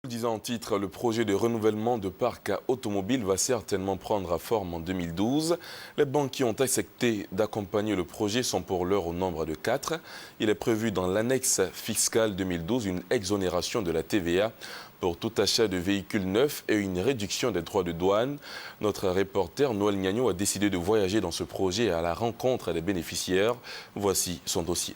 Disant en titre, le projet de renouvellement de parc automobile va certainement prendre forme en 2012. Les banques qui ont accepté d'accompagner le projet sont pour l'heure au nombre de 4. Il est prévu dans l'annexe fiscale 2012 une exonération de la TVA pour tout achat de véhicules neufs et une réduction des droits de douane. Notre reporter Noël Gnagno a décidé de voyager dans ce projet à la rencontre des bénéficiaires. Voici son dossier.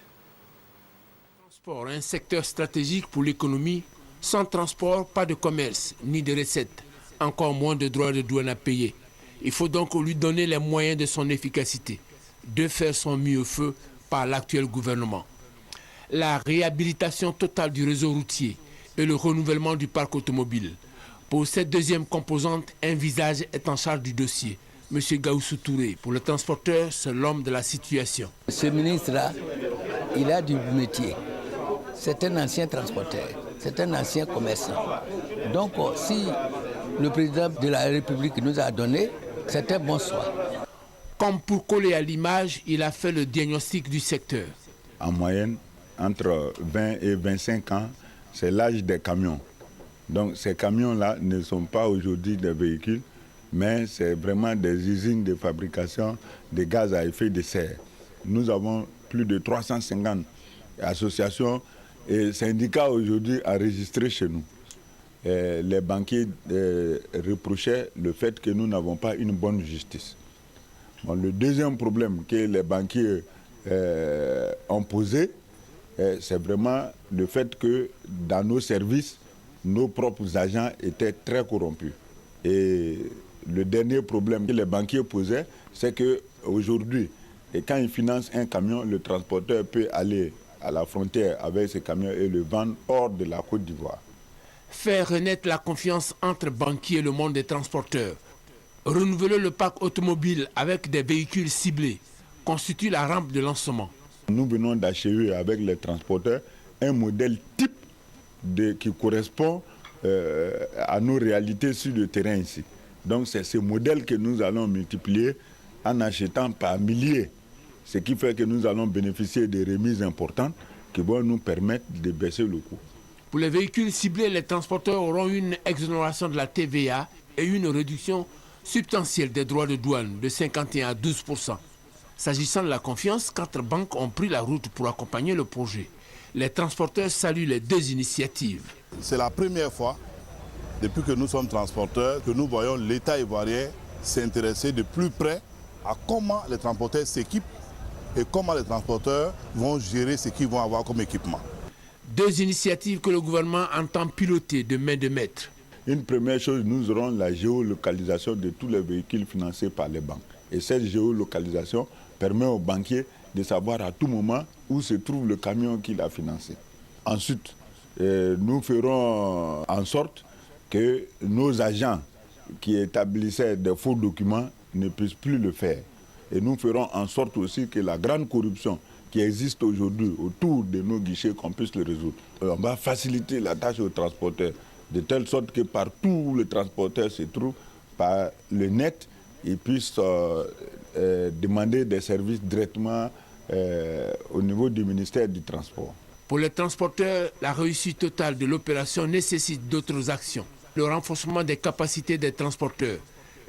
Transport, un secteur stratégique pour l'économie. Sans transport, pas de commerce, ni de recettes, encore moins de droits de douane à payer. Il faut donc lui donner les moyens de son efficacité, de faire son mieux feu par l'actuel gouvernement. La réhabilitation totale du réseau routier et le renouvellement du parc automobile. Pour cette deuxième composante, un visage est en charge du dossier. M. Gaoussou Touré, pour le transporteur, c'est l'homme de la situation. Ce ministre-là, il a du métier. C'est un ancien transporteur. C'est un ancien commerçant. Donc, si le président de la République nous a donné, c'est un bon choix. Comme pour coller à l'image, il a fait le diagnostic du secteur. En moyenne, entre 20 et 25 ans, c'est l'âge des camions. Donc, ces camions-là ne sont pas aujourd'hui des véhicules, mais c'est vraiment des usines de fabrication de gaz à effet de serre. Nous avons plus de 350 associations et syndicats aujourd'hui enregistrés chez nous. Les banquiers reprochaient le fait que nous n'avons pas une bonne justice. Bon, le deuxième problème que les banquiers ont posé, c'est vraiment le fait que dans nos services, nos propres agents étaient très corrompus. Et le dernier problème que les banquiers posaient, c'est qu'aujourd'hui, quand ils financent un camion, le transporteur peut aller à la frontière avec ces camions et le vendre hors de la Côte d'Ivoire. Faire renaître la confiance entre banquiers et le monde des transporteurs. Renouveler le parc automobile avec des véhicules ciblés constitue la rampe de lancement. Nous venons d'achever avec les transporteurs un modèle type qui correspond à nos réalités sur le terrain ici. Donc c'est ce modèle que nous allons multiplier en achetant par milliers. Ce qui fait que nous allons bénéficier de remises importantes qui vont nous permettre de baisser le coût. Pour les véhicules ciblés, les transporteurs auront une exonération de la TVA et une réduction substantielle des droits de douane de 51 à 12%. S'agissant de la confiance, 4 banques ont pris la route pour accompagner le projet. Les transporteurs saluent les 2 initiatives. C'est la première fois, depuis que nous sommes transporteurs, que nous voyons l'État ivoirien s'intéresser de plus près à comment les transporteurs s'équipent et comment les transporteurs vont gérer ce qu'ils vont avoir comme équipement. 2 initiatives que le gouvernement entend piloter de main de maître. Une première chose, nous aurons la géolocalisation de tous les véhicules financés par les banques. Et cette géolocalisation permet aux banquiers de savoir à tout moment où se trouve le camion qu'il a financé. Ensuite, nous ferons en sorte que nos agents qui établissaient des faux documents ne puissent plus le faire. Et nous ferons en sorte aussi que la grande corruption qui existe aujourd'hui autour de nos guichets, qu'on puisse le résoudre. On va faciliter la tâche aux transporteurs, de telle sorte que partout où le transporteur se trouve, par le net, ils puissent demander des services directement au niveau du ministère du Transport. Pour les transporteurs, la réussite totale de l'opération nécessite d'autres actions. Le renforcement des capacités des transporteurs.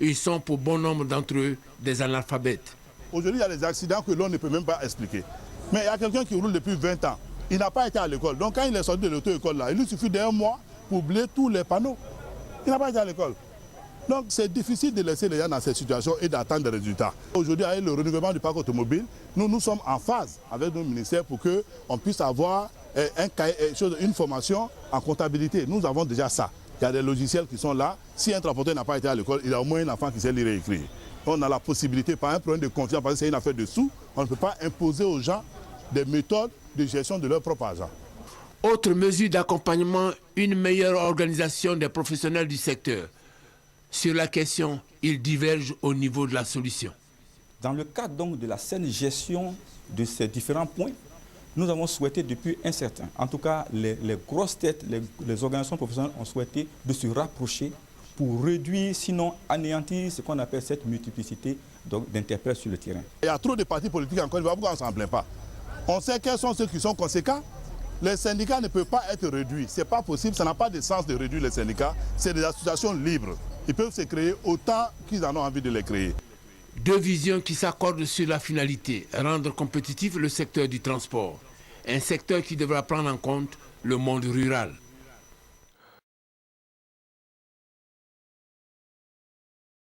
Ils sont pour bon nombre d'entre eux des analphabètes. Aujourd'hui, il y a des accidents que l'on ne peut même pas expliquer. Mais il y a quelqu'un qui roule depuis 20 ans. Il n'a pas été à l'école. Donc quand il est sorti de l'auto-école, là, il lui suffit d'1 mois pour oublier tous les panneaux. Il n'a pas été à l'école. Donc c'est difficile de laisser les gens dans cette situation et d'attendre des résultats. Aujourd'hui, avec le renouvellement du parc automobile, nous sommes en phase avec nos ministères pour qu'on puisse avoir une formation en comptabilité. Nous avons déjà ça. Il y a des logiciels qui sont là. Si un transporteur n'a pas été à l'école, il a au moins un enfant qui sait lire et écrire. On a la possibilité, par un problème de confiance, parce que c'est une affaire de sous, on ne peut pas imposer aux gens des méthodes de gestion de leur propre argent. Autre mesure d'accompagnement, une meilleure organisation des professionnels du secteur. Sur la question, ils divergent au niveau de la solution. Dans le cadre donc de la saine gestion de ces différents points, nous avons souhaité depuis un certain, en tout cas les grosses têtes, les organisations professionnelles ont souhaité de se rapprocher pour réduire, sinon anéantir ce qu'on appelle cette multiplicité d'interprètes sur le terrain. Il y a trop de partis politiques encore, pourquoi on ne s'en plaint pas? On sait quels sont ceux qui sont conséquents Les syndicats ne peuvent pas être réduits. Ce n'est pas possible, ça n'a pas de sens de réduire les syndicats. C'est des associations libres. Ils peuvent se créer autant qu'ils en ont envie de les créer. Deux visions qui s'accordent sur la finalité, rendre compétitif le secteur du transport. Un secteur qui devra prendre en compte le monde rural.